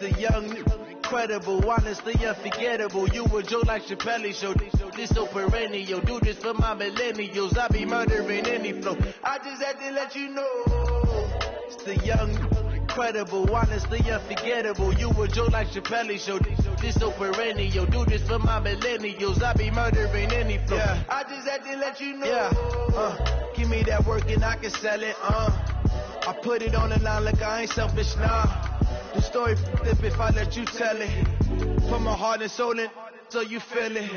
The young, incredible, honestly unforgettable. You a joke like Chappelle Show. This so perennial. Do this for my millennials. I be murdering any flow. I just had to let you know. It's the young, incredible, honestly unforgettable. You a joke like Chappelle Show. This so perennial. Do this for my millennials. I be murdering any flow. Yeah. I just had to let you know. Yeah. Give me that work and I can sell it. I put it on the line like I ain't selfish, nah. The story flip if I let you tell it. Put my heart and soul in so you feel it.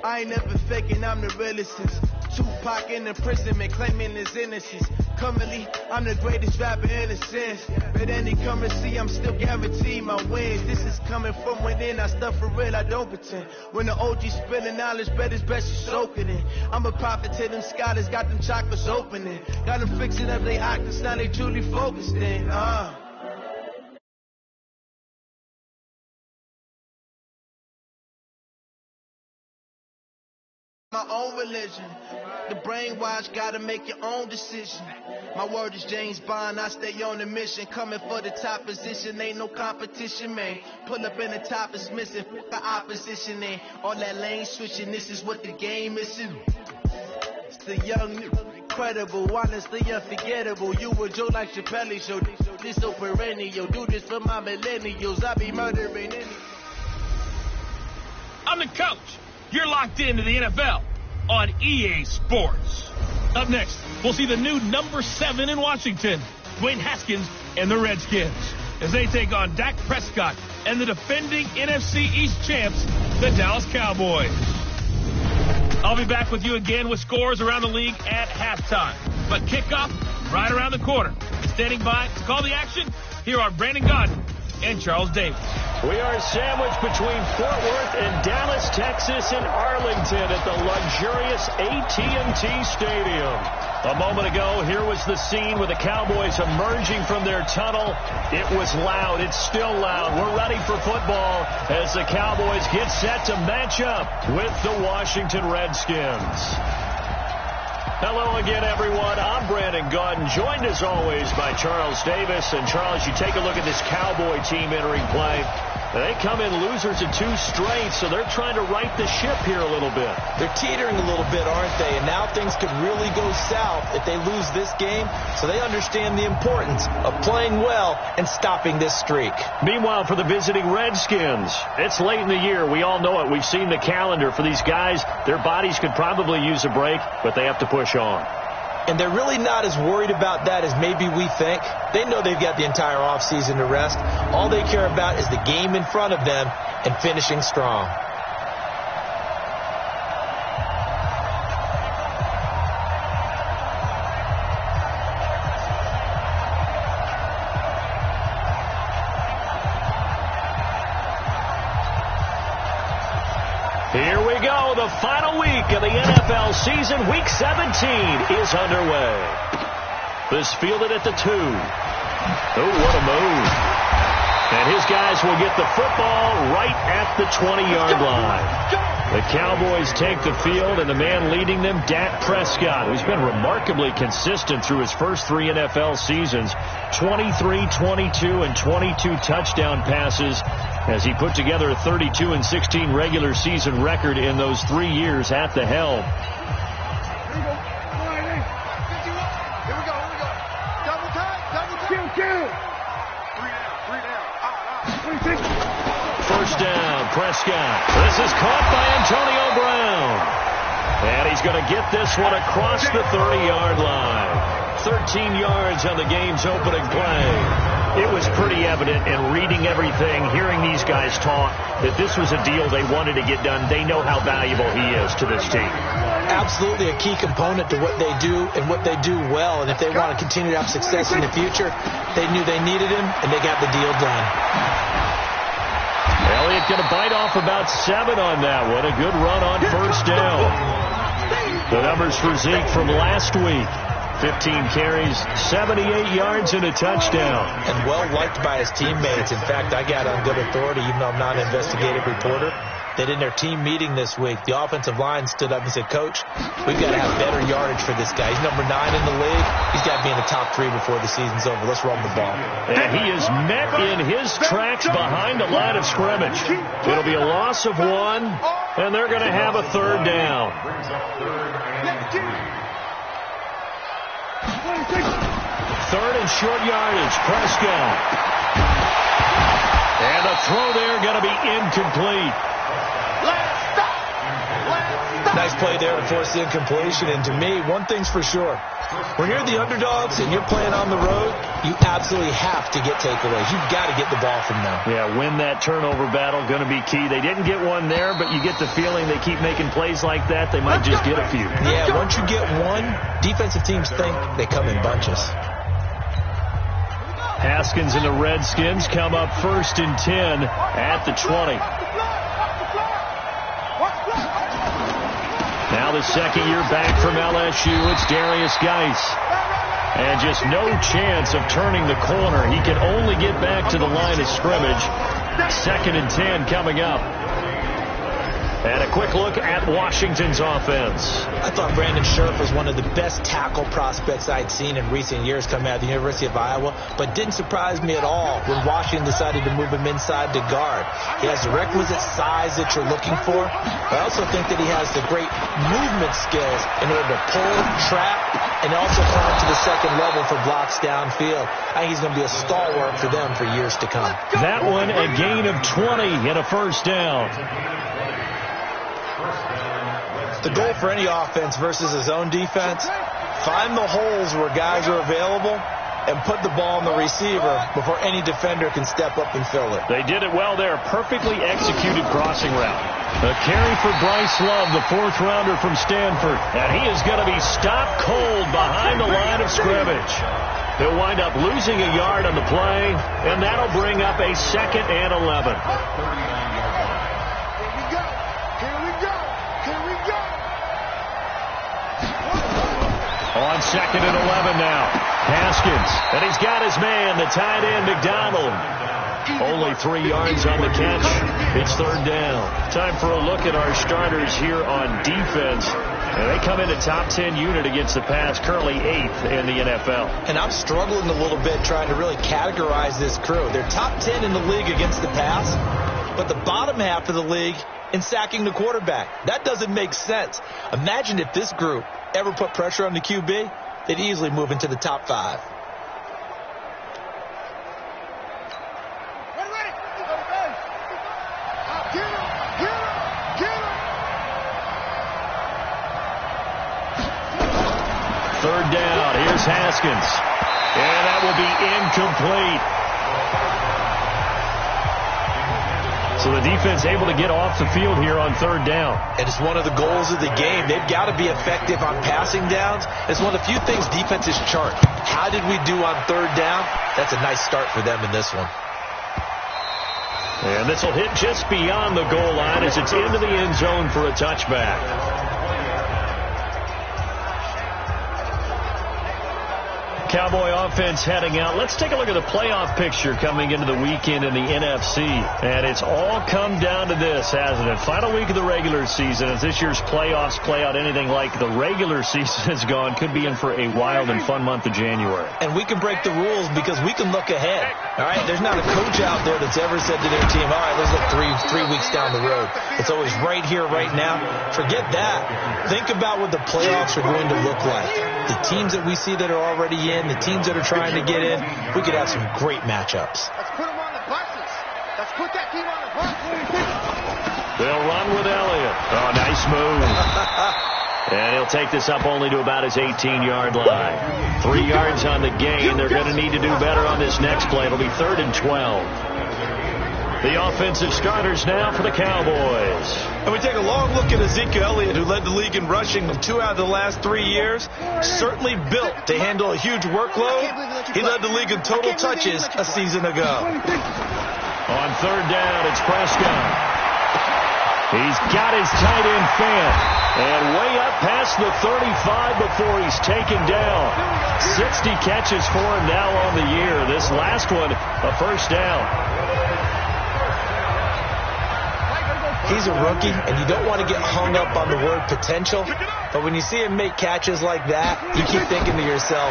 I ain't never faking, I'm the realest since Tupac in imprisonment, claiming his innocence. Currently, I'm the greatest rapper in a sense. But any currency, I'm still guaranteed my wins. This is coming from within, I stuff for real, I don't pretend. When the OG spilling knowledge, bet it's best you soak it in. I'm a prophet to them scholars, got them chakras opening. Got them fixing up they octaves, now they truly focused in. My own religion. The brainwash, gotta make your own decision. My word is James Bond, I stay on the mission. Coming for the top position, ain't no competition, man. Pull up in the top is missing, the opposition in. All that lane switching, this is what the game is. It's the young, incredible, honestly unforgettable. You a joke like Chappelle Show. This so perennial. Do this for my millennials. I be murdering any. I'm the coach. You're locked into the NFL on EA Sports. Up next, we'll see the new number 7 in Washington, Dwayne Haskins and the Redskins, as they take on Dak Prescott and the defending NFC East champs, the Dallas Cowboys. I'll be back with you again with scores around the league at halftime. But kickoff right around the corner. Standing by to call the action, here are Brandon Gaudin and Charles Davis. We are sandwiched between Fort Worth and Dallas, Texas, and Arlington at the luxurious AT&T Stadium. A moment ago, here was the scene with the Cowboys emerging from their tunnel. It was loud. It's still loud. We're ready for football as the Cowboys get set to match up with the Washington Redskins. Hello again, everyone. I'm Brandon Gaudin, joined as always by Charles Davis. And Charles, you take a look at this Cowboy team entering play. They come in losers of 2 straight, so they're trying to right the ship here a little bit. They're teetering a little bit, aren't they? And now things could really go south if they lose this game. So they understand the importance of playing well and stopping this streak. Meanwhile, for the visiting Redskins, it's late in the year. We all know it. We've seen the calendar for these guys. Their bodies could probably use a break, but they have to push on. And they're really not as worried about that as maybe we think. They know they've got the entire offseason to rest. All they care about is the game in front of them and finishing strong. Here we go. The final week of the NFL season. Week 17 is underway. This fielded at the 2. Oh, what a move. And his guys will get the football right at the 20-yard line. The Cowboys take the field, and the man leading them, Dak Prescott, who's been remarkably consistent through his first 3 NFL seasons. 23, 22, and 22 touchdown passes as he put together a 32-16 regular season record in those 3 years at the helm. First down, Prescott. This is caught by Antonio Brown. And he's going to get this one across the 30-yard line. 13 yards on the game's opening play. It was pretty evident in reading everything, hearing these guys talk, that this was a deal they wanted to get done. They know how valuable he is to this team. Absolutely a key component to what they do and what they do well. And if they want to continue to have success in the future, they knew they needed him, and they got the deal done. Elliott going to bite off about 7 on that one. A good run on first down. The numbers for Zeke from last week. 15 carries, 78 yards, and a touchdown. And well liked by his teammates. In fact, I got on good authority, even though I'm not an investigative reporter, that in their team meeting this week, the offensive line stood up and said, Coach, we've got to have better yardage for this guy. He's number 9 in the league. He's got to be in the top 3 before the season's over. Let's run the ball. And he is met in his tracks behind the line of scrimmage. It'll be a loss of 1, and they're going to have a 3rd down. 3rd and short yardage. Prescott. And the throw there going to be incomplete. Nice play there to force the incompletion. And to me, one thing's for sure. When you're the underdogs and you're playing on the road, you absolutely have to get takeaways. You've got to get the ball from them. Yeah, win that turnover battle, going to be key. They didn't get one there, but you get the feeling they keep making plays like that, they might just get a few. Yeah, once you get one, defensive teams think they come in bunches. Haskins and the Redskins come up 1st and 10 at the 20. Now the second year back from LSU, it's Darius Geis. And just no chance of turning the corner. He can only get back to the line of scrimmage. 2nd and 10 coming up. And a quick look at Washington's offense. I thought Brandon Scherf was one of the best tackle prospects I'd seen in recent years coming out of the University of Iowa, but didn't surprise me at all when Washington decided to move him inside to guard. He has the requisite size that you're looking for. I also think that he has the great movement skills in order to pull, trap, and also climb to the second level for blocks downfield. I think he's going to be a stalwart for them for years to come. That one a gain of 20 and a 1st down. The goal for any offense versus his own defense, find the holes where guys are available and put the ball on the receiver before any defender can step up and fill it. They did it well there. Perfectly executed crossing route. A carry for Bryce Love, the 4th rounder from Stanford. And he is going to be stopped cold behind the line of scrimmage. He'll wind up losing a yard on the play, and that'll bring up a 2nd and 11. On 2nd and 11 now. Haskins. And he's got his man, the tight end, McDonald. Only 3 yards on the catch. It's 3rd down. Time for a look at our starters here on defense. And they come in a top 10 unit against the pass, currently 8th in the NFL. And I'm struggling a little bit trying to really categorize this crew. They're top 10 in the league against the pass, but the bottom half of the league in sacking the quarterback. That doesn't make sense. Imagine if this group ever put pressure on the QB, they'd easily move into the top 5. Third down. Here's Haskins. And that will be incomplete. So the defense able to get off the field here on 3rd down. And it's one of the goals of the game. They've got to be effective on passing downs. It's one of the few things defenses chart. How did we do on 3rd down? That's a nice start for them in this one. And this will hit just beyond the goal line as it's into the end zone for a touchback. Cowboy offense heading out. Let's take a look at the playoff picture coming into the weekend in the NFC. And it's all come down to this, hasn't it? Final week of the regular season. As this year's playoffs play out anything like the regular season has gone, could be in for a wild and fun month of January. And we can break the rules because we can look ahead. All right, there's not a coach out there that's ever said to their team, all right, let's look three weeks down the road. It's always right here, right now. Forget that. Think about what the playoffs are going to look like. The teams that we see that are already in, the teams that are trying to get in, we could have some great matchups. Let's put them on the buses. Let's put that team on the bus. They'll run with Elliott. Oh, nice move. And he'll take this up only to about his 18-yard line. 3 yards on the gain. They're going to need to do better on this next play. It'll be 3rd and 12. The offensive starters now for the Cowboys. And we take a long look at Ezekiel Elliott, who led the league in rushing 2 out of the last 3 years. Certainly built to handle a huge workload. He led the league in total touches a season ago. On 3rd down, it's Prescott. He's got his tight end fan. And way up past the 35 before he's taken down. 60 catches for him now on the year. This last one, a 1st down. He's a rookie, and you don't want to get hung up on the word potential. But when you see him make catches like that, you keep thinking to yourself,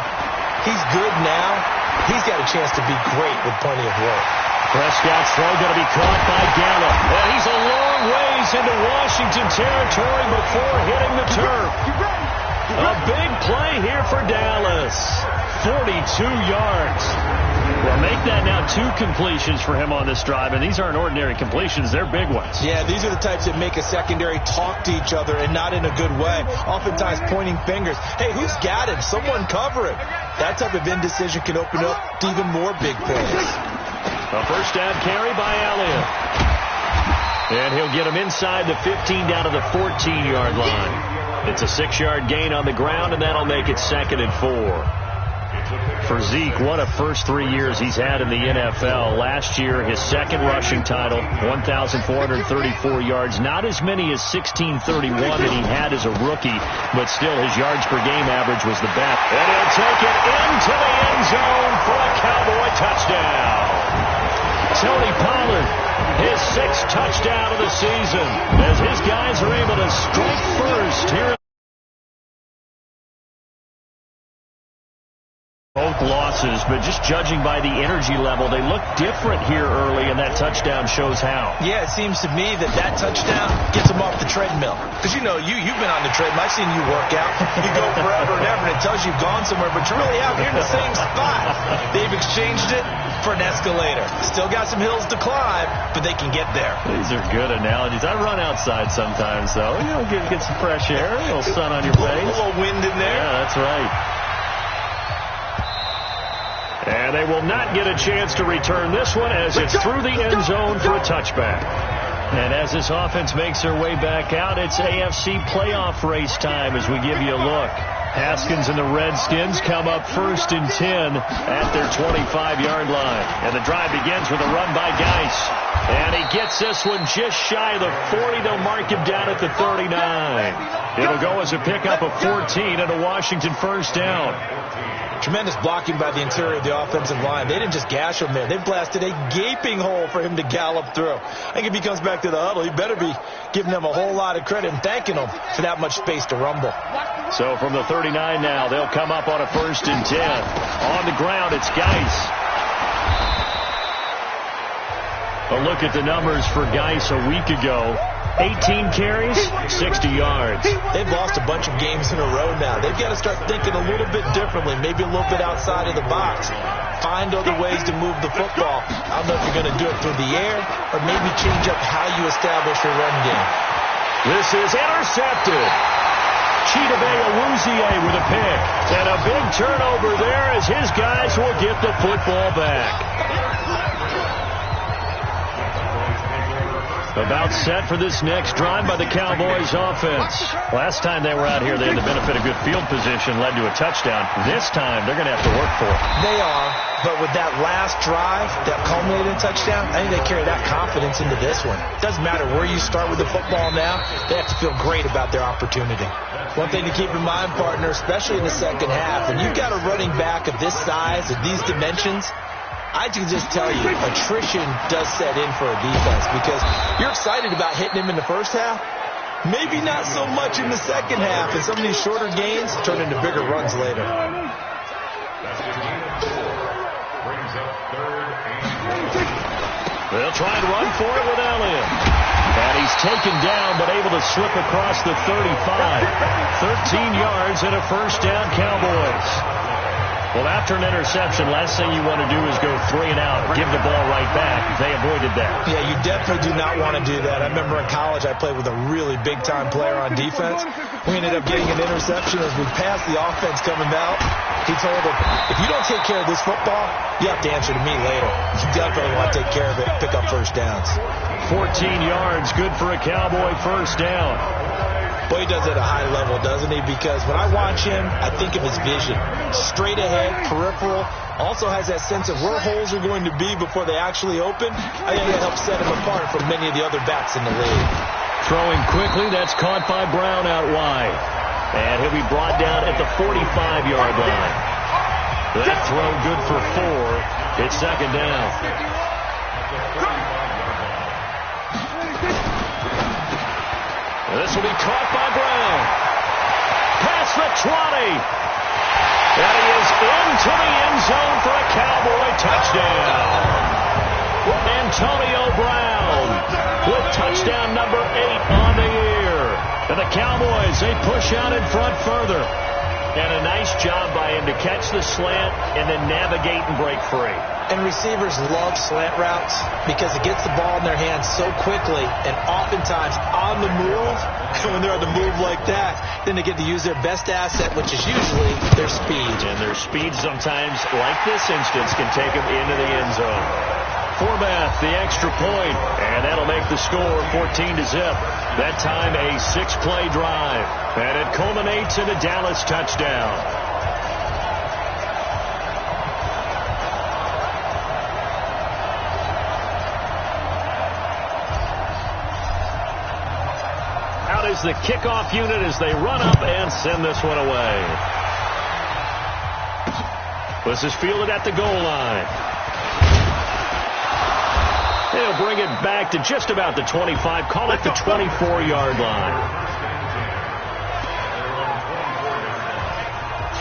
he's good now. He's got a chance to be great with plenty of work. Prescott's throw going to be caught by Gallup. And he's a long ways into Washington territory before hitting the turf. A big play here for Dallas. 42 yards. Well, make that now 2 completions for him on this drive, and these aren't ordinary completions. They're big ones. Yeah, these are the types that make a secondary talk to each other, and not in a good way. Oftentimes pointing fingers. Hey, who's got him? Someone cover him. That type of indecision can open up to even more big plays. A first down carry by Elliott. And he'll get him inside the 15 down to the 14-yard line. It's a 6-yard gain on the ground, and that'll make it 2nd and 4. For Zeke, what a first 3 years he's had in the NFL. Last year, his 2nd rushing title, 1,434 yards. Not as many as 1,631 that he had as a rookie, but still his yards per game average was the best. And he'll take it into the end zone for a Cowboy touchdown. Tony Pollard, his 6th touchdown of the season, as his guys are able to strike first here. Both losses, but just judging by the energy level, they look different here early, and that touchdown shows how. Yeah, it seems to me that touchdown gets them off the treadmill. Because, you know, you've been on the treadmill. I've seen you work out. You go forever and ever, and it tells you you've gone somewhere, but you're really out here in the same spot. They've exchanged it for an escalator. Still got some hills to climb, but they can get there. These are good analogies. I run outside sometimes, though. You know, get some fresh air, a little sun on your face. A little wind in there. Yeah, that's right. And they will not get a chance to return this one as it's through the end zone for a touchback. And as this offense makes their way back out, it's AFC playoff race time as we give you a look. Haskins and the Redskins come up 1st and 10 at their 25-yard line. And the drive begins with a run by Geis. And he gets this one just shy of the 40. They'll mark him down at the 39. It'll go as a pickup of 14 and a Washington first down. Tremendous blocking by the interior of the offensive line. They didn't just gash him there. They blasted a gaping hole for him to gallop through. I think if he comes back to the huddle, he better be giving them a whole lot of credit and thanking them for that much space to rumble. So from the 39 now, they'll come up on a 1st and 10. On the ground, it's Geis. A look at the numbers for Geis a week ago. 18 carries, 60 yards. They've lost a bunch of games in a row now. They've got to start thinking a little bit differently, maybe a little bit outside of the box. Find other ways to move the football. I don't know if you're going to do it through the air or maybe change up how you establish your run game. This is intercepted. Chidobe Awuzie with a pick. And a big turnover there as his guys will get the football back. About set for this next drive by the Cowboys offense. Last time they were out here, they had the benefit of good field position, led to a touchdown. This time, they're going to have to work for it. They are, but with that last drive that culminated in a touchdown, I think they carry that confidence into this one. Doesn't matter where you start with the football now, they have to feel great about their opportunity. One thing to keep in mind, partner, especially in the second half, when you've got a running back of this size, of these dimensions, I can just tell you, attrition does set in for a defense because you're excited about hitting him in the first half. Maybe not so much in the second half, and some of these shorter gains turn into bigger runs later. They'll try and run for it with Elliott. And he's taken down, but able to slip across the 35. 13 yards and a first down, Cowboys. Well, after an interception, last thing you want to do is go 3 and out, give the ball right back. They avoided that. Yeah, you definitely do not want to do that. I remember in college I played with a really big-time player on defense. We ended up getting an interception as we passed the offense coming out. He told him, if you don't take care of this football, you have to answer to me later. You definitely want to take care of it, pick up first downs. 14 yards, good for a Cowboy first down. Boy, he does it at a high level, doesn't he? Because when I watch him, I think of his vision. Straight ahead, peripheral. Also has that sense of where holes are going to be before they actually open. I think that helps set him apart from many of the other backs in the league. Throwing quickly, that's caught by Brown out wide. And he'll be brought down at the 45-yard line. That throw good for 4. It's second down. This will be caught by Brown. Past the 20. And he is into the end zone for a Cowboy touchdown. Antonio Brown with touchdown number 8 on the year. And the Cowboys, they push out in front further. And a nice job by him to catch the slant and then navigate and break free. And receivers love slant routes because it gets the ball in their hands so quickly and oftentimes on the move. And when they're on the move like that, then they get to use their best asset, which is usually their speed. And their speed sometimes, like this instance, can take them into the end zone. Forbath, the extra point, and that'll make the score 14-0. That time a 6-play drive, and it culminates in a Dallas touchdown. Out is the kickoff unit as they run up and send this one away. This is fielded at the goal line. They'll bring it back to just about the 25, call it the 24-yard line.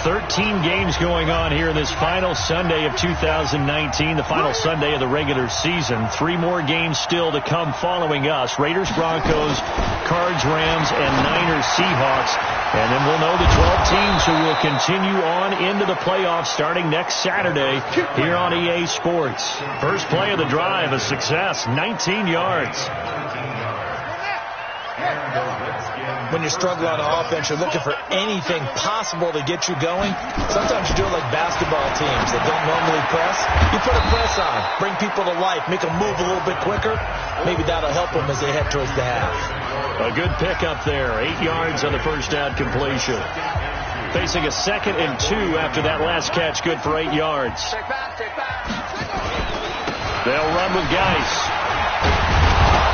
13 games going on here this final Sunday of 2019, the final Sunday of the regular season. 3 more games still to come following us. Raiders, Broncos, Cards, Rams, and Niners, Seahawks. And then we'll know the 12 teams who will continue on into the playoffs starting next Saturday here on EA Sports. First play of the drive, a success, 19 yards. When you're struggling on offense, you're looking for anything possible to get you going. Sometimes you do it like basketball teams that don't normally press. You put a press on, bring people to life, make them move a little bit quicker. Maybe that'll help them as they head towards the half. A good pickup there, 8 yards on the first down completion. Facing a 2nd and 2 after that last catch, good for 8 yards. They'll run with Geis.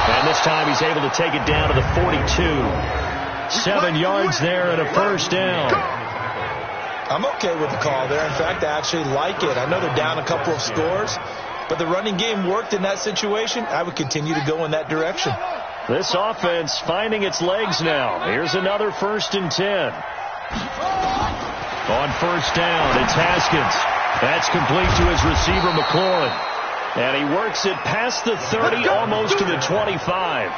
And this time he's able to take it down to the 42. 7 yards there and a first down. I'm okay with the call there. In fact, I actually like it. I know they're down a couple of scores, but the running game worked in that situation. I would continue to go in that direction. This offense finding its legs now. Here's another 1st and 10. On first down, it's Haskins. That's complete to his receiver, McLaurin. And he works it past the 30, almost to the 25.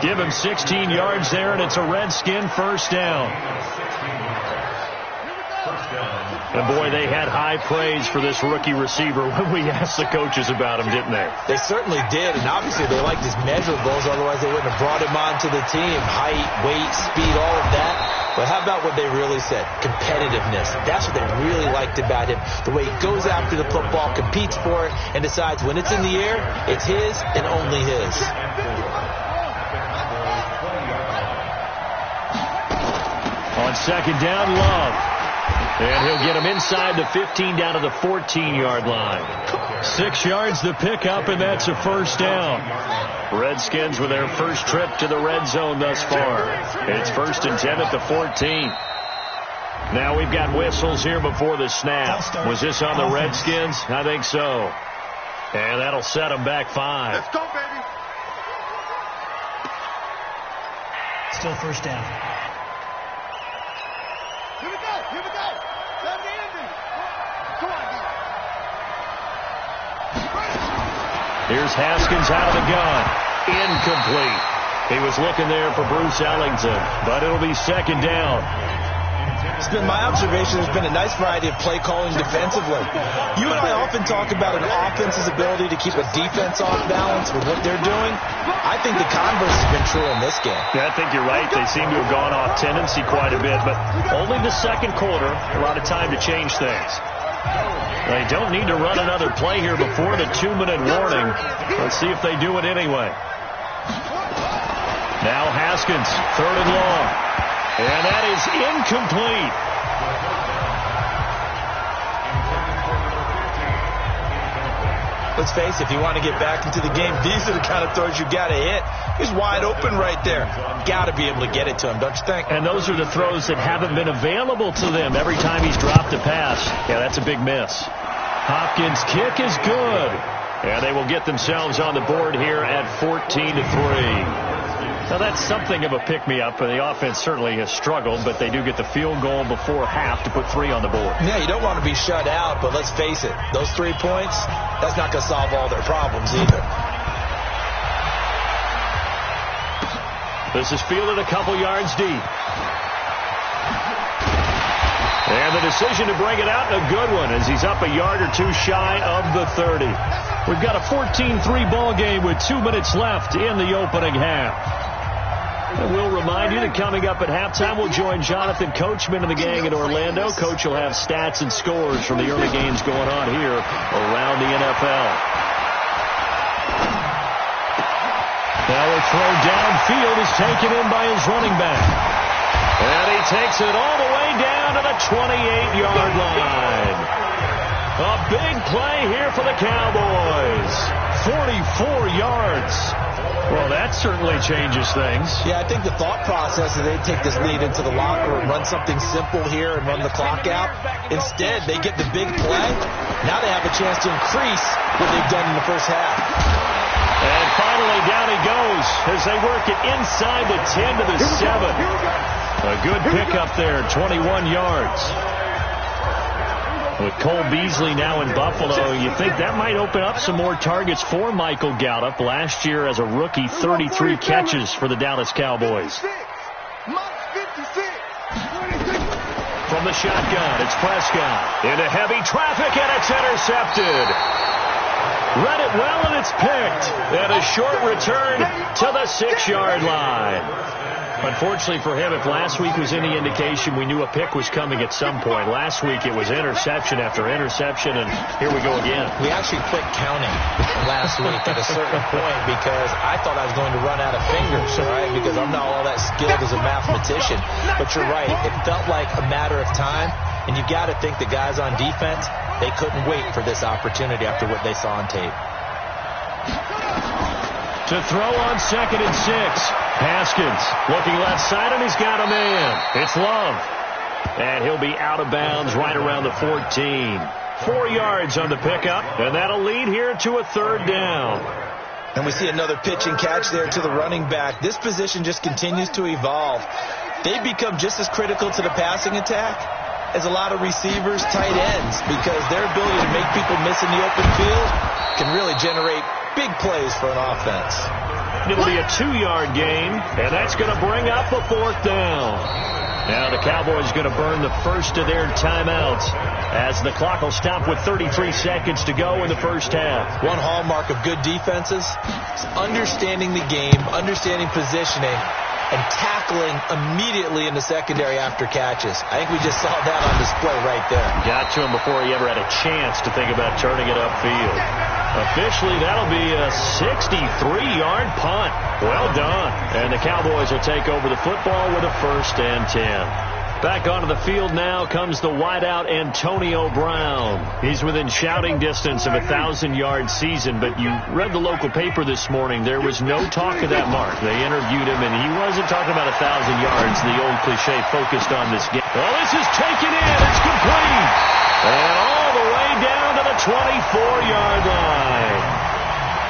Give him 16 yards there, and it's a Redskin first down. And boy, they had high praise for this rookie receiver when we asked the coaches about him, didn't they? They certainly did, and obviously they liked his measurables, otherwise they wouldn't have brought him onto the team. Height, weight, speed, all of that. But how about what they really said? Competitiveness. That's what they really liked about him. The way he goes after the football, competes for it, and decides when it's in the air, it's his and only his. On second down, Love. And he'll get him inside the 15 down to the 14-yard line. 6 yards the pickup, and that's a first down. Redskins with their first trip to the red zone thus far. It's 1st and 10 at the 14. Now we've got whistles here before the snap. Was this on the Redskins? I think so. And that'll set them back 5. Let's go, baby. Still first down. Here we go. Here we go. Send the ending. Come on, dude. Here's Haskins out of the gun. Incomplete. He was looking there for Bruce Ellington, but it'll be 2nd down. It's been my observation there's been a nice variety of play calling defensively. You and I often talk about an offense's ability to keep a defense off balance with what they're doing. I think the converse has been true in this game. Yeah, I think you're right. They seem to have gone off tendency quite a bit, but only the 2nd quarter, a lot of time to change things. They don't need to run another play here before the 2-minute warning. Let's see if they do it anyway. Now Haskins, 3rd and long. And that is incomplete. Let's face it, if you want to get back into the game, these are the kind of throws you got to hit. He's wide open right there. Got to be able to get it to him, don't you think? And those are the throws that haven't been available to them every time he's dropped a pass. Yeah, that's a big miss. Hopkins' kick is good. And they will get themselves on the board here at 14-3. Now, that's something of a pick-me-up. The offense certainly has struggled, but they do get the field goal before half to put 3 on the board. Yeah, you don't want to be shut out, but let's face it, those 3 points, that's not going to solve all their problems either. This is fielded a couple yards deep. And the decision to bring it out, a good one, as he's up a yard or 2 shy of the 30. We've got a 14-3 ball game with 2 minutes left in the opening half. And we'll remind you that coming up at halftime, we'll join Jonathan Coachman and the gang in Orlando. Coach will have stats and scores from the early games going on here around the NFL. Now a throw downfield is taken in by his running back. And he takes it all the way down to the 28-yard line. A big play here for the Cowboys. 44 yards. Well, that certainly changes things. Yeah, I think the thought process is they take this lead into the locker room, run something simple here, and run the clock out. Instead, they get the big play. Now they have a chance to increase what they've done in the first half. And finally, down he goes as they work it inside the 10 to the 7. A good pickup there, 21 yards. With Cole Beasley now in Buffalo, you think that might open up some more targets for Michael Gallup. Last year as a rookie, 33 catches for the Dallas Cowboys. From the shotgun, it's Prescott. Into heavy traffic, and it's intercepted. Read it well, and it's picked. And a short return to the 6-yard line. Unfortunately for him, if last week was any indication, we knew a pick was coming at some point. Last week it was interception after interception, and here we go again. We actually quit counting last week at a certain point because I thought I was going to run out of fingers, right? Because I'm not all that skilled as a mathematician. But you're right. It felt like a matter of time, and you got to think the guys on defense, they couldn't wait for this opportunity after what they saw on tape. To throw on 2nd and 6. Haskins looking left side, and he's got a man. It's Love. And he'll be out of bounds right around the 14. 4 yards on the pickup, and that'll lead here to a 3rd down. And we see another pitch and catch there to the running back. This position just continues to evolve. They become just as critical to the passing attack as a lot of receivers, tight ends, because their ability to make people miss in the open field can really generate big plays for an offense. It'll be a 2-yard gain, and that's going to bring up a 4th down. Now the Cowboys going to burn the first of their timeouts as the clock will stop with 33 seconds to go in the first half. One hallmark of good defenses is understanding the game, understanding positioning, and tackling immediately in the secondary after catches. I think we just saw that on display right there. Got to him before he ever had a chance to think about turning it upfield. Officially, that'll be a 63-yard punt. Well done. And the Cowboys will take over the football with a 1st and 10. Back onto the field now comes the wideout Antonio Brown. He's within shouting distance of a 1,000-yard season, but you read the local paper this morning. There was no talk of that mark. They interviewed him, and he wasn't talking about 1,000 yards. The old cliche focused on this game. Well, this is taken in. It's complete. And all the way down to the 24-yard line.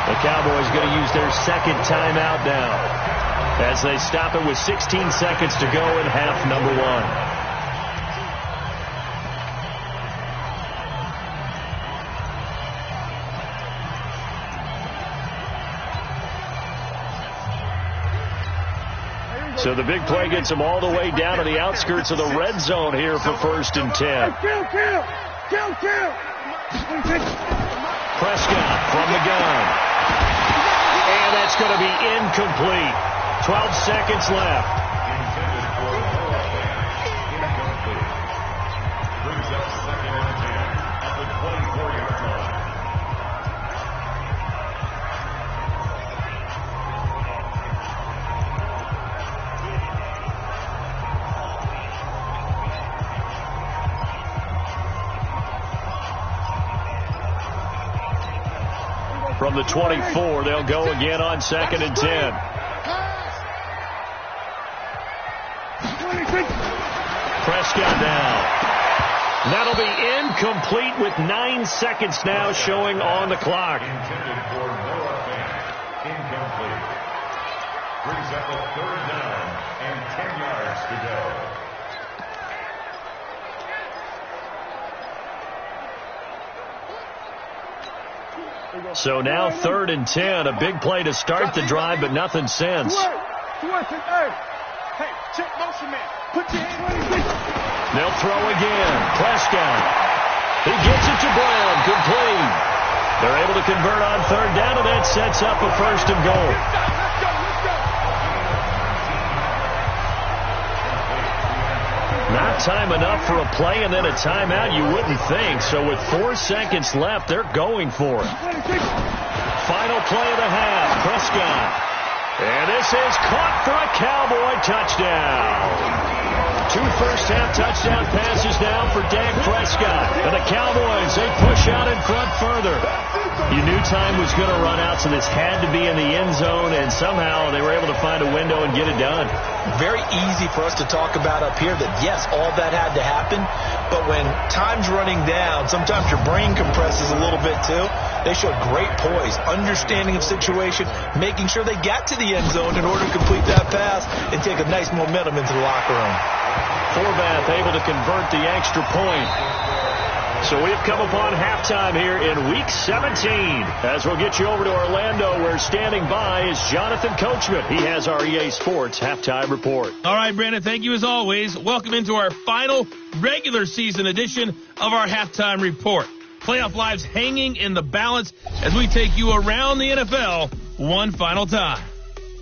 The Cowboys going to use their 2nd timeout now as they stop it with 16 seconds to go in half number 1. So the big play gets them all the way down to the outskirts of the red zone here for 1st and 10. Prescott from the gun. And that's going to be incomplete. 12 seconds left. From the 24, they'll go again on 2nd and 10. Prescott now. That'll be incomplete with 9 seconds now showing on the clock. brings up a 3rd down and 10 yards to go. So now 3rd and 10, a big play to start the drive, but nothing since. Hey, check motion man. Put your hand where he's reaching. They'll throw again. Prescott. He gets it to Brown. Complete. They're able to convert on 3rd down, and that sets up a 1st and goal. Let's go. Not time enough for a play and then a timeout, you wouldn't think. So with 4 seconds left, they're going for it. Final play of the half. Prescott. And this is caught for a Cowboy touchdown. 2 first-half touchdown passes now for Dak Prescott. And the Cowboys, they push out in front further. You knew time was going to run out, so this had to be in the end zone, and somehow they were able to find a window and get it done. Very easy for us to talk about up here that, yes, all that had to happen, but when time's running down, sometimes your brain compresses a little bit too. They showed great poise, understanding of situation, making sure they got to the end zone in order to complete that pass and take a nice momentum into the locker room. Forbath able to convert the extra point. So we've come upon halftime here in Week 17. As we'll get you over to Orlando, where standing by is Jonathan Coachman. He has our EA Sports Halftime Report. All right, Brandon, thank you as always. Welcome into our final regular season edition of our Halftime Report. Playoff lives hanging in the balance as we take you around the NFL one final time.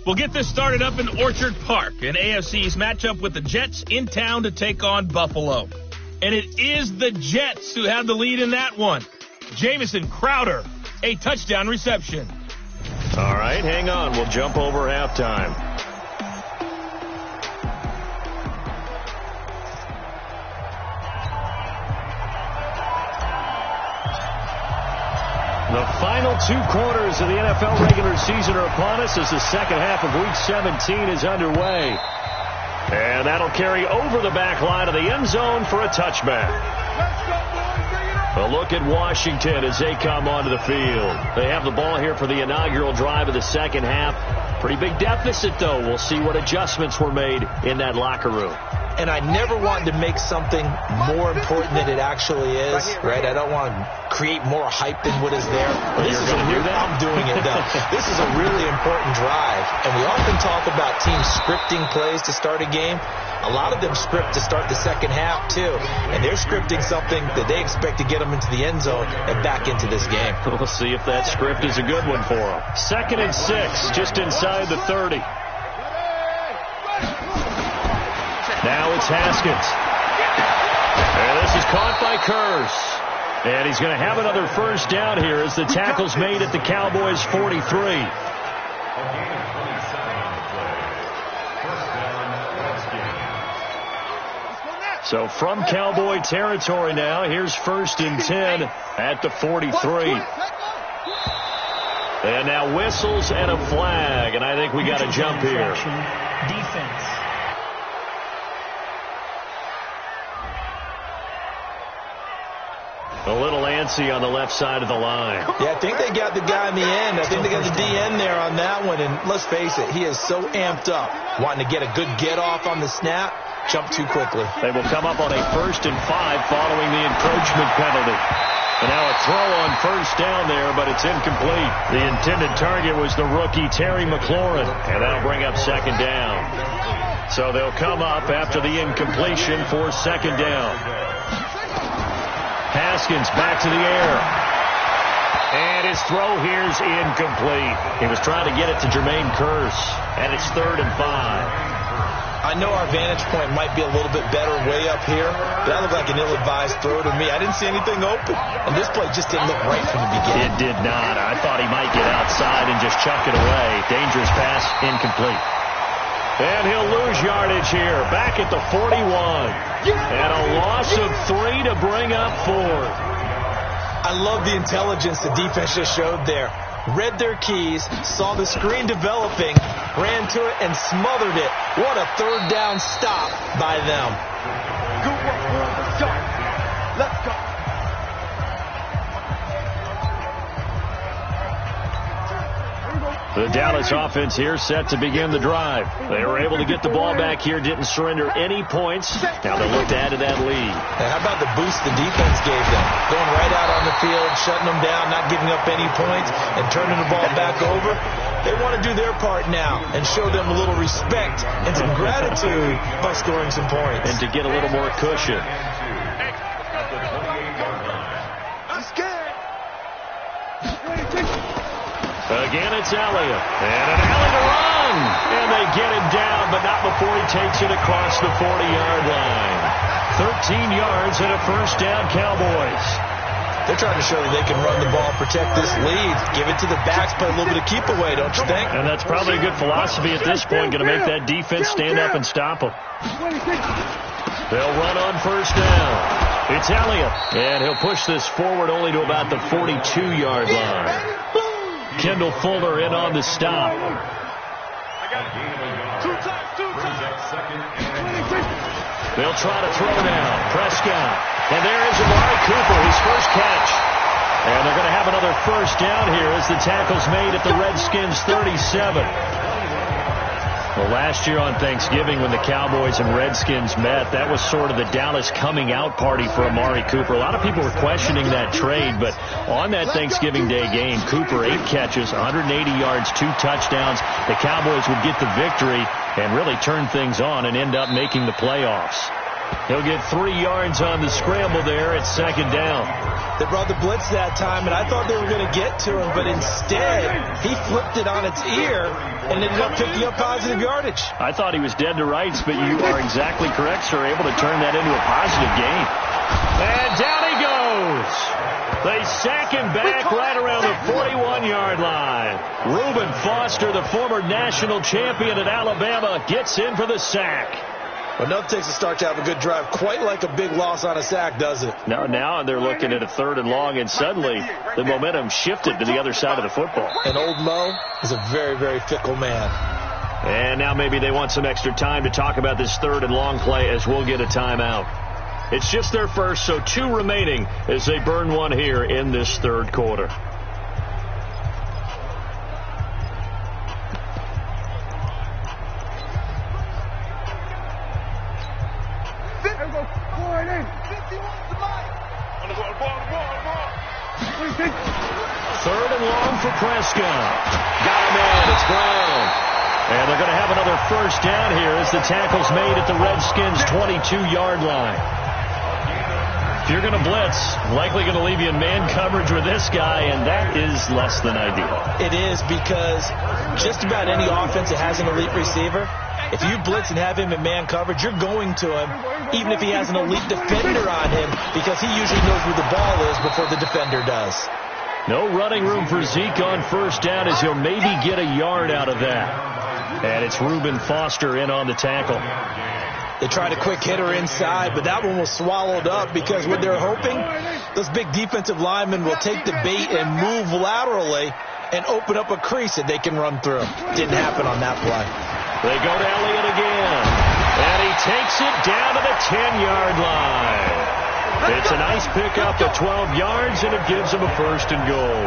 We'll get this started up in Orchard Park, an AFC's matchup with the Jets in town to take on Buffalo. And it is the Jets who have the lead in that one. Jamison Crowder, a touchdown reception. All right, hang on. We'll jump over halftime. The final 2 quarters of the NFL regular season are upon us as the second half of Week 17 is underway. And that'll carry over the back line of the end zone for a touchback. A look at Washington as they come onto the field. They have the ball here for the inaugural drive of the second half. Pretty big deficit, though. We'll see what adjustments were made in that locker room. And I never wanted to make something more important than it actually is, right? I don't want to create more hype than what is there. This is I'm doing it, though. This is a really important drive. And we often talk about teams scripting plays to start a game. A lot of them script to start the second half, too. And they're scripting something that they expect to get them into the end zone and back into this game. We'll see if that script is a good one for them. 2nd and 6, just inside the 30. Now it's Haskins. And this is caught by Curse. And he's going to have another first down here as the tackle's made at the Cowboys' 43. So from Cowboy territory now, here's 1st and 10 at the 43. And now whistles and a flag, and I think we got a jump here. Defense. A little antsy on the left side of the line. Yeah, I think they got the guy in the end. I think they got the DN there on that one. And let's face it, he is so amped up, wanting to get a good get off on the snap, jump too quickly. They will come up on a 1st and 5 following the encroachment penalty. And now a throw on first down there, but it's incomplete. The intended target was the rookie Terry McLaurin, and that'll bring up 2nd down. So they'll come up after the incompletion for 2nd down. Haskins back to the air. And his throw here's incomplete. He was trying to get it to Jermaine Curse, and it's 3rd and 5. I know our vantage point might be a little bit better way up here, but that looked like an ill-advised throw to me. I didn't see anything open, and this play just didn't look right from the beginning. It did not. I thought he might get outside and just chuck it away. Dangerous pass, incomplete. And he'll lose yardage here, back at the 41. And a loss of 3 to bring up 4. I love the intelligence the defense just showed there. Read their keys, saw the screen developing, ran to it, and smothered it. What a 3rd down stop by them. Good work, boys. Let's go. Let's go. The Dallas offense here set to begin the drive. They were able to get the ball back here, didn't surrender any points. Now they look to add to that lead. And how about the boost the defense gave them? Going right out on the field, shutting them down, not giving up any points, and turning the ball back over. They want to do their part now and show them a little respect and some gratitude by scoring some points. And to get a little more cushion. Again, it's Aiyyooo. And an alley to run. And they get him down, but not before he takes it across the 40-yard line. 13 yards and a first down, Cowboys. They're trying to show that they can run the ball, protect this lead, give it to the backs, play a little bit of keep away, don't you think? And that's probably a good philosophy at this point, going to make that defense stand up and stop them. They'll run on first down. It's Aiyyooo, and he'll push this forward only to about the 42-yard line. Kendall Fuller in on the stop. They'll try to throw now. Prescott. And there is Amari Cooper, his first catch. And they're going to have another first down here as the tackle's made at the Redskins' 37. Well, last year on Thanksgiving when the Cowboys and Redskins met, that was sort of the Dallas coming out party for Amari Cooper. A lot of people were questioning that trade, but on that Thanksgiving Day game, Cooper 8 catches, 180 yards, 2 touchdowns. The Cowboys would get the victory and really turn things on and end up making the playoffs. He'll get 3 yards on the scramble there at second down. They brought the blitz that time, and I thought they were going to get to him, but instead, he flipped it on its ear and ended up picking up positive yardage. I thought he was dead to rights, but you are exactly correct, sir, able to turn that into a positive gain. And down he goes. They sack him back right around the 41-yard line. Reuben Foster, the former national champion at Alabama, gets in for the sack. Well, nothing takes a start to have a good drive quite like a big loss on a sack, does it? Now they're looking at a 3rd and long, and suddenly the momentum shifted to the other side of the football. And old Mo is a very, very fickle man. And now maybe they want some extra time to talk about this 3rd and long play as we'll get a timeout. It's just their first, so 2 remaining as they burn one here in this 3rd quarter. Third and long for Prescott. Got him in. It's Brown. And they're going to have another first down here as the tackle's made at the Redskins' 22-yard line. If you're going to blitz, likely going to leave you in man coverage with this guy, and that is less than ideal. It is, because just about any offense that has an elite receiver, if you blitz and have him in man coverage, you're going to him, even if he has an elite defender on him, because he usually knows where the ball is before the defender does. No running room for Zeke on first down as he'll maybe get a yard out of that. And it's Reuben Foster in on the tackle. They tried a quick hitter inside, but that one was swallowed up because what they're hoping, those big defensive linemen will take the bait and move laterally and open up a crease that they can run through. Didn't happen on that play. They go to Elliott again, and he takes it down to the 10-yard line. It's a nice pickup at 12 yards, and it gives them a first and goal.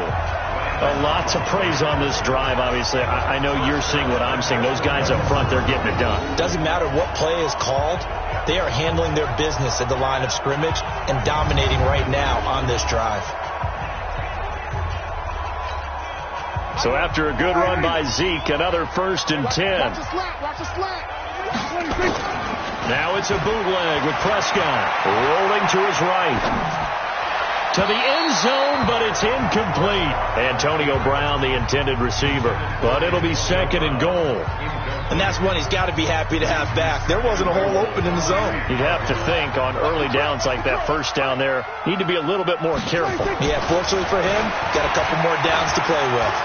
A lot to praise on this drive, obviously. I know you're seeing what I'm seeing. Those guys up front, they're getting it done. Doesn't matter what play is called. They are handling their business at the line of scrimmage and dominating right now on this drive. So after a good run by Zeke, another first and 10. Now it's a bootleg with Prescott rolling to his right. To the end zone, but it's incomplete. Antonio Brown, the intended receiver. But it'll be second and goal. And that's one he's got to be happy to have back. There wasn't a hole open in the zone. You'd have to think on early downs like that first down there, need to be a little bit more careful. Yeah, fortunately for him, got a couple more downs to play with.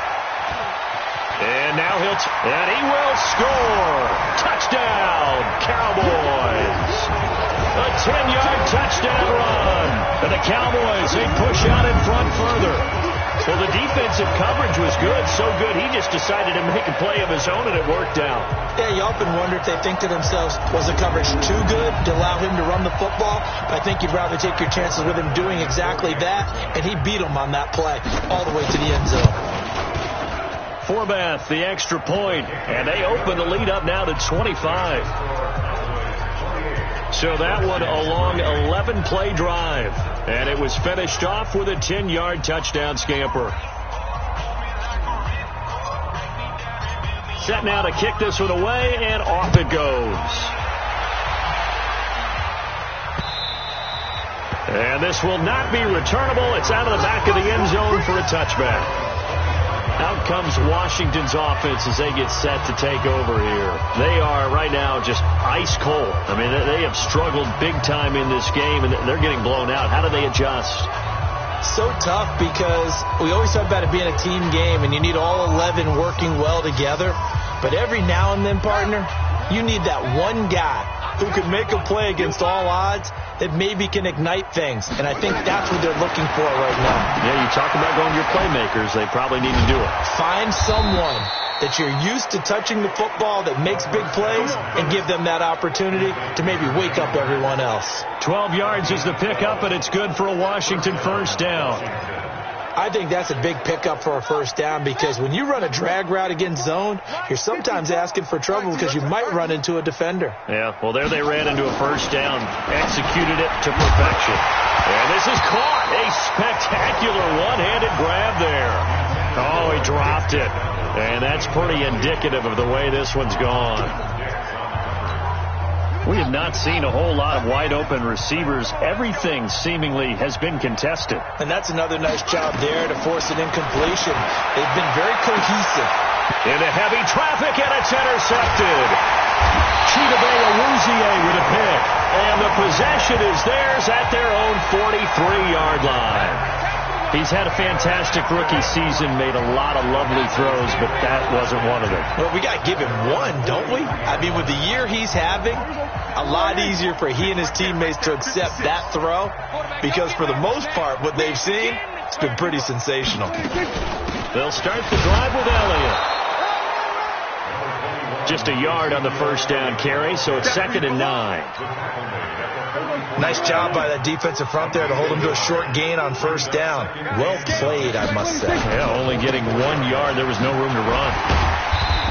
And now and he will score. Touchdown, Cowboys. A 10-yard touchdown run. And the Cowboys, they push out in front further. Well, the defensive coverage was good, so good he just decided to make a play of his own, and it worked out. Yeah, you often wonder if they think to themselves, was the coverage too good to allow him to run the football? I think you'd rather take your chances with him doing exactly that, and he beat him on that play all the way to the end zone. Forbath, the extra point, and they open the lead up now to 25. So that one a long 11-play drive, and it was finished off with a 10-yard touchdown scamper. Set now to kick this one away, and off it goes. And this will not be returnable. It's out of the back of the end zone for a touchback. Out comes Washington's offense as they get set to take over here. They are right now just ice cold. I mean, they have struggled big time in this game, and they're getting blown out. How do they adjust? So tough because we always talk about it being a team game, and you need all 11 working well together. But every now and then, partner, you need that one guy who can make a play against all odds that maybe can ignite things. And I think that's what they're looking for right now. Yeah, you talk about going to your playmakers. They probably need to do it. Find someone that you're used to touching the football that makes big plays and give them that opportunity to maybe wake up everyone else. 12 yards is the pickup, and it's good for a Washington first down. I think that's a big pickup for a first down because when you run a drag route against zone, you're sometimes asking for trouble because you might run into a defender. Yeah, well, there they ran into a first down, executed it to perfection. And this is caught. A spectacular one-handed grab there. Oh, he dropped it. And that's pretty indicative of the way this one's gone. We have not seen a whole lot of wide-open receivers. Everything seemingly has been contested. And that's another nice job there to force an incompletion. They've been very cohesive. Into heavy traffic, and it's intercepted. Chidobe with a pick. And the possession is theirs at their own 43-yard line. He's had a fantastic rookie season, made a lot of lovely throws, but that wasn't one of them. Well, we got to give him one, don't we? I mean, with the year he's having, a lot easier for he and his teammates to accept that throw because for the most part, what they've seen, it's been pretty sensational. They'll start the drive with Elliott. Just a yard on the first down carry, so it's 2nd and 9. Nice job by that defensive front there to hold him to a short gain on first down. Well played, I must say. Yeah, only getting 1 yard. There was no room to run.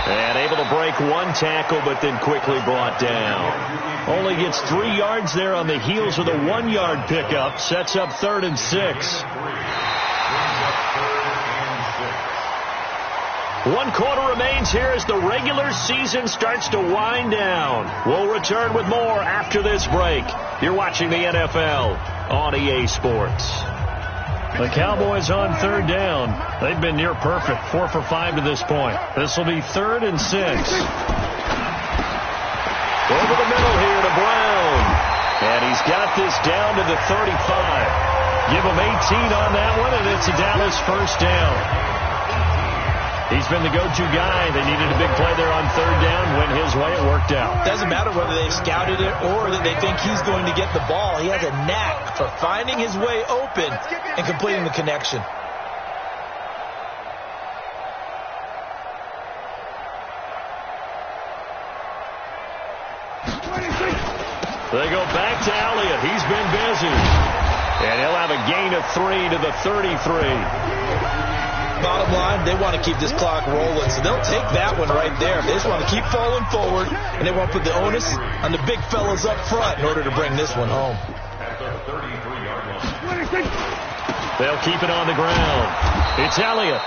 And able to break one tackle, but then quickly brought down. Only gets 3 yards there on the heels of the 1-yard pickup. Sets up 3rd and 6. 1 quarter remains here as the regular season starts to wind down. We'll return with more after this break. You're watching the NFL on EA Sports. The Cowboys on 3rd down. They've been near perfect, 4 for 5 to this point. This will be 3rd and 6. Over the middle here to Brown. And he's got this down to the 35. Give him 18 on that one, and it's a Dallas first down. He's been the go-to guy. They needed a big play there on 3rd down. Went his way. It worked out. Doesn't matter whether they've scouted it or that they think he's going to get the ball. He has a knack for finding his way open and completing the connection. They go back to Elliott. He's been busy. And he'll have a gain of 3 to the 33. Bottom line, they want to keep this clock rolling, so they'll take that one right there. They just want to keep falling forward, and they want to put the onus on the big fellas up front in order to bring this one home. They'll keep it on the ground. It's Elliott.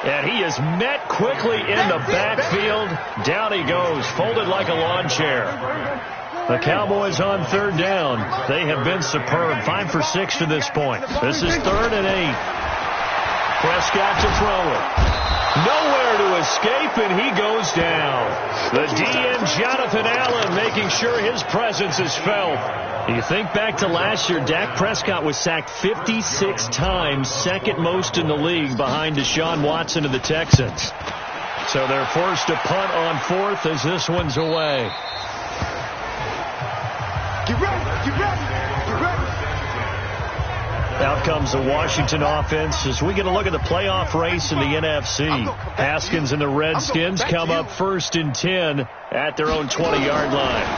And he is met quickly in the backfield. Down he goes, folded like a lawn chair. The Cowboys on 3rd down. They have been superb, 5 for 6 to this point. This is 3rd and 8. Prescott to throw it. Nowhere to escape, and he goes down. The DN, Jonathan Allen, making sure his presence is felt. You think back to last year, Dak Prescott was sacked 56 times, 2nd most in the league behind Deshaun Watson of the Texans. So they're forced to punt on 4th as this one's away. Get ready, get ready, get ready. Out comes the Washington offense as we get a look at the playoff race in the NFC. Haskins and the Redskins come up 1st and 10 at their own 20-yard line.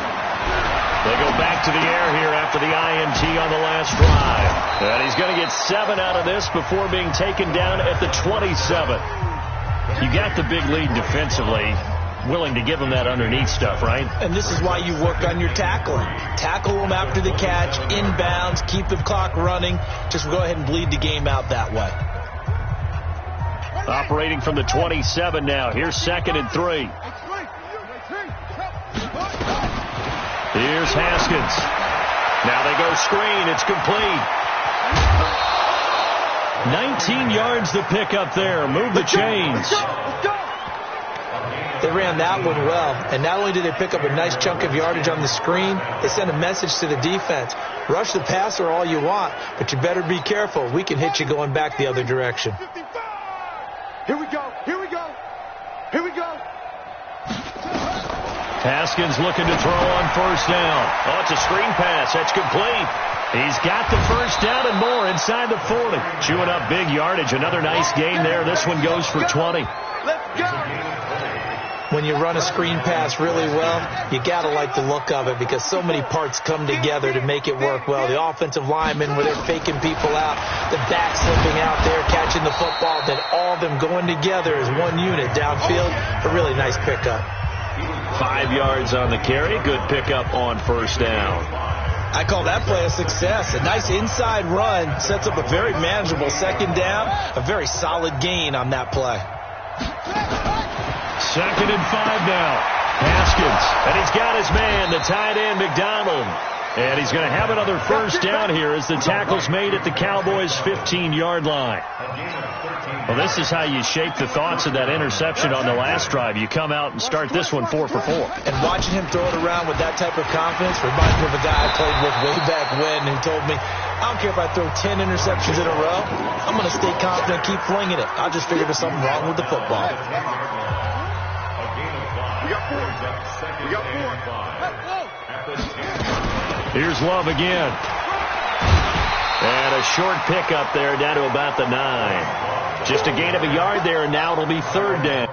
They go back to the air here after the INT on the last drive. And he's going to get 7 out of this before being taken down at the 27. You got the big lead defensively, willing to give them that underneath stuff, right? And this is why you work on your tackling. Tackle them after the catch, inbounds, keep the clock running. Just go ahead and bleed the game out that way. Operating from the 27 now. Here's 2nd and 3. Here's Haskins. Now they go screen. It's complete. 19 yards to pick up there. Move the chains. They ran that one well, and not only did they pick up a nice chunk of yardage on the screen, they sent a message to the defense. Rush the passer all you want, but you better be careful. We can hit you going back the other direction. Here we go. Here we go. Here we go. Haskins looking to throw on 1st down. Oh, it's a screen pass. That's complete. He's got the 1st down and more inside the 40. Chewing up big yardage. Another nice gain there. This one goes for 20. Let's go. When you run a screen pass really well, you got to like the look of it because so many parts come together to make it work well. The offensive linemen, where they're faking people out, the back slipping out there, catching the football, then all of them going together as one unit downfield. A really nice pickup. 5 yards on the carry. Good pickup on 1st down. I call that play a success. A nice inside run sets up a very manageable 2nd down. A very solid gain on that play. 2nd and 5 now. Haskins. And he's got his man, the tight end, McDonald. And he's going to have another 1st down here as the tackle's made at the Cowboys' 15-yard line. Well, this is how you shape the thoughts of that interception on the last drive. You come out and start this one 4 for 4. And watching him throw it around with that type of confidence reminds me of a guy I played with way back when who told me, I don't care if I throw 10 interceptions in a row. I'm going to stay confident, keep flinging it. I'll just figure there's something wrong with the football. We got 4. We got 4. Here's Love again. And a short pickup there down to about the 9. Just a gain of a yard there, and now it'll be 3rd down.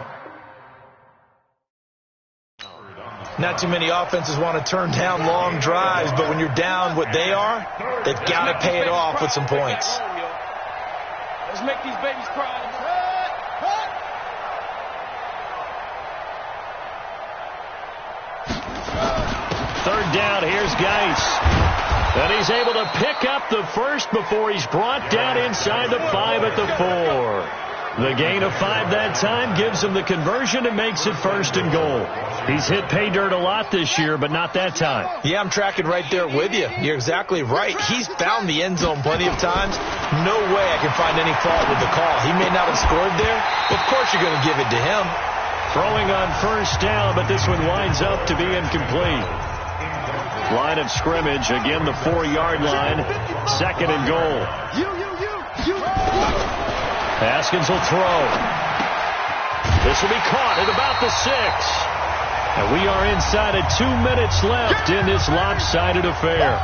Not too many offenses want to turn down long drives, but when you're down what they are, they've got to pay it off with some points. Let's make these babies cry. 3rd down, here's Geis. And he's able to pick up the 1st before he's brought down inside the 5 at the 4. The gain of 5 that time gives him the conversion and makes it 1st and goal. He's hit pay dirt a lot this year, but not that time. Yeah, I'm tracking right there with you. You're exactly right. He's found the end zone plenty of times. No way I can find any fault with the call. He may not have scored there, but of course you're going to give it to him. Throwing on 1st down, but this one winds up to be incomplete. Line of scrimmage, again the 4-yard line, 2nd and goal. Haskins will throw. This will be caught at about the 6. And we are inside of 2 minutes left in this lopsided affair.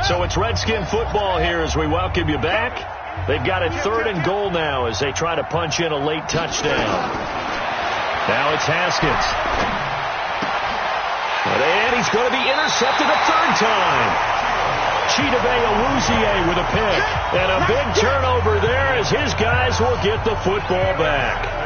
So it's Redskin football here as we welcome you back. They've got it 3rd and goal now as they try to punch in a late touchdown. Now it's Haskins. And he's going to be intercepted a 3rd time. Chidobe Awuzie with a pick. And a big turnover there as his guys will get the football back.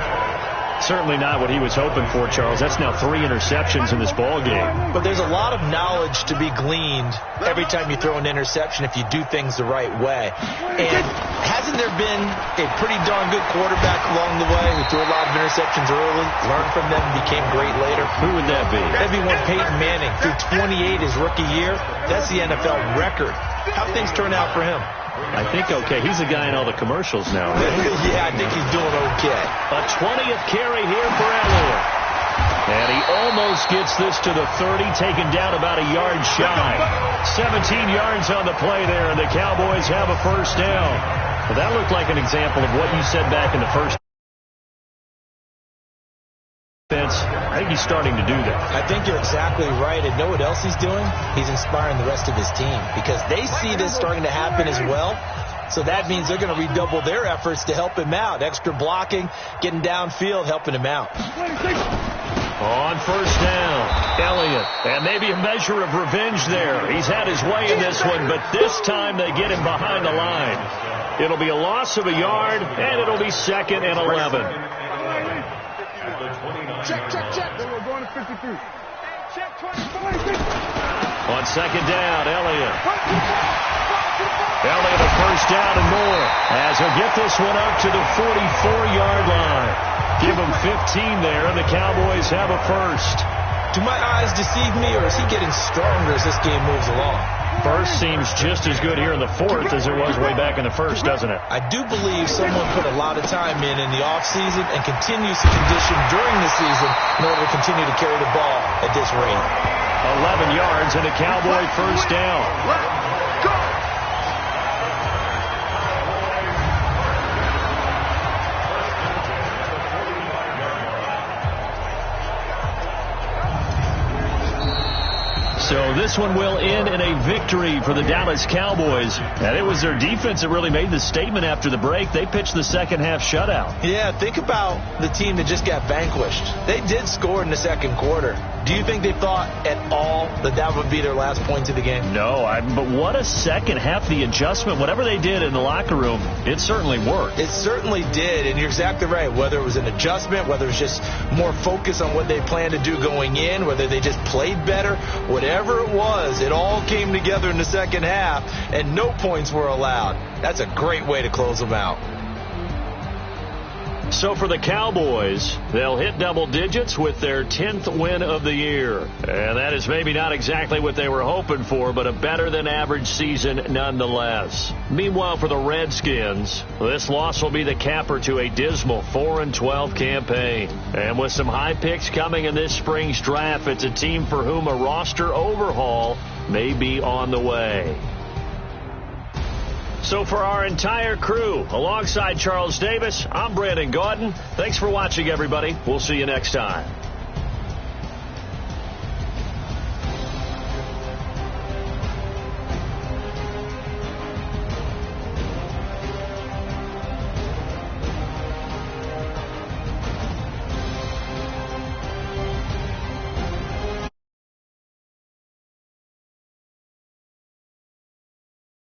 Certainly not what he was hoping for, Charles. That's now 3 interceptions in this ball game. But there's a lot of knowledge to be gleaned every time you throw an interception if you do things the right way. And hasn't there been a pretty darn good quarterback along the way who threw a lot of interceptions early, learned from them, and became great later? Who would that be? That'd be one Peyton Manning. Threw 28 his rookie year. That's the NFL record. How things turn out for him? I think okay. He's a guy in all the commercials now, right? Yeah, I think he's doing okay. A 20th carry here for Aiyyooo. And he almost gets this to the 30, taken down about a yard shy. 17 yards on the play there, and the Cowboys have a 1st down. Well, that looked like an example of what you said back in the first. I think he's starting to do that. I think you're exactly right. And know what else he's doing? He's inspiring the rest of his team because they see this starting to happen as well. So that means they're going to redouble their efforts to help him out. Extra blocking, getting downfield, helping him out. On first down, Elliott. And maybe a measure of revenge there. He's had his way in this one, but this time they get him behind the line. It'll be a loss of a yard, and it'll be 2nd and 11. Check. Then we're going to 53. Check 24. On 2nd down, Elliott. Elliott a first down and more as he'll get this one up to the 44-yard line. Give him 15 there, and the Cowboys have a first. Do my eyes deceive me, or is he getting stronger as this game moves along? First seems just as good here in the 4th as it was way back in the 1st, doesn't it? I do believe someone put a lot of time in the offseason and continues to condition during the season in order to continue to carry the ball at this rate. 11 yards and a Cowboy first down. Go! So this one will end in a victory for the Dallas Cowboys. And it was their defense that really made the statement after the break. They pitched the second half shutout. Yeah, think about the team that just got vanquished. They did score in the second quarter. Do you think they thought at all that would be their last point of the game? No, but what a second half. The adjustment, whatever they did in the locker room, it certainly worked. It certainly did, and you're exactly right. Whether it was an adjustment, whether it was just more focus on what they planned to do going in, whether they just played better, whatever it was, it all came together in the second half, and no points were allowed. That's a great way to close them out. So for the Cowboys, they'll hit double digits with their 10th win of the year. And that is maybe not exactly what they were hoping for, but a better than average season nonetheless. Meanwhile, for the Redskins, this loss will be the capper to a dismal 4-12 campaign. And with some high picks coming in this spring's draft, it's a team for whom a roster overhaul may be on the way. So for our entire crew, alongside Charles Davis, I'm Brandon Gaudin. Thanks for watching, everybody. We'll see you next time.